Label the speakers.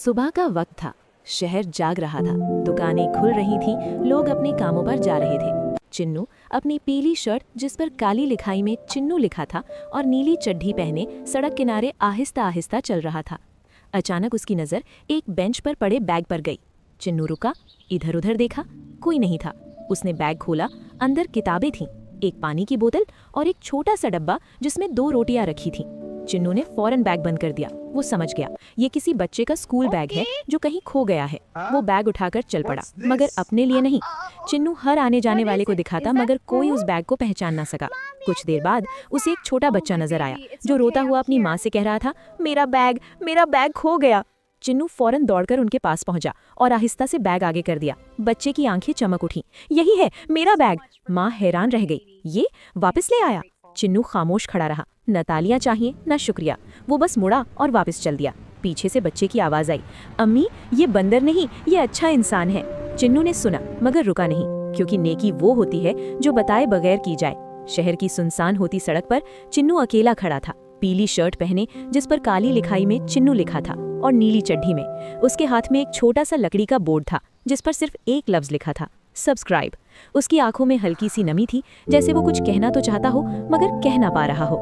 Speaker 1: सुबह का वक्त था। शहर जाग रहा था, दुकानें खुल रही थीं, लोग अपने कामों पर जा रहे थे। चिन्नू अपनी पीली शर्ट जिस पर काली लिखाई में चिन्नू लिखा था और नीली चड्ढी पहने सड़क किनारे आहिस्ता आहिस्ता चल रहा था। अचानक उसकी नज़र एक बेंच पर पड़े बैग पर गई। चिन्नू रुका, इधर उधर देखा, कोई नहीं था। उसने बैग खोला, अंदर किताबें थीं, एक पानी की बोतल और एक छोटा सा डब्बा जिसमें 2 रोटियां रखी थीं। चिन्नू ने फौरन बैग बंद कर दिया। वो समझ गया ये किसी बच्चे का स्कूल बैग है जो कहीं खो गया है। वो बैग उठाकर चल पड़ा, मगर अपने लिए नहीं। चिन्नू हर आने जाने वाले को दिखाता, मगर कोई उस बैग को पहचान ना सका। कुछ देर बाद उसे एक छोटा बच्चा नजर आया जो रोता हुआ अपनी माँ से कह रहा था, मेरा बैग खो गया। चिन्नू फौरन दौड़कर उनके पास पहुंचा और आहिस्ता से बैग आगे कर दिया। बच्चे की आंखें चमक उठी, यही है मेरा बैग। माँ हैरान रह गई, ये वापस ले आया? चिन्नू खामोश खड़ा रहा, न तालियां चाहिए न शुक्रिया। वो बस मुड़ा और वापस चल दिया। पीछे से बच्चे की आवाज आई, अम्मी ये बंदर नहीं, ये अच्छा इंसान है। चिन्नू ने सुना मगर रुका नहीं, क्योंकि नेकी वो होती है जो बताए बगैर की जाए। शहर की सुनसान होती सड़क पर चिन्नू अकेला खड़ा था, पीली शर्ट पहने जिस पर काली लिखाई में चिन्नू लिखा था और नीली चड्ढी में। उसके हाथ में एक छोटा सा लकड़ी का बोर्ड था जिस पर सिर्फ एक लफ्ज लिखा था, सब्सक्राइब। उसकी आंखों में हल्की सी नमी थी, जैसे वो कुछ कहना तो चाहता हो मगर कह ना पा रहा हो।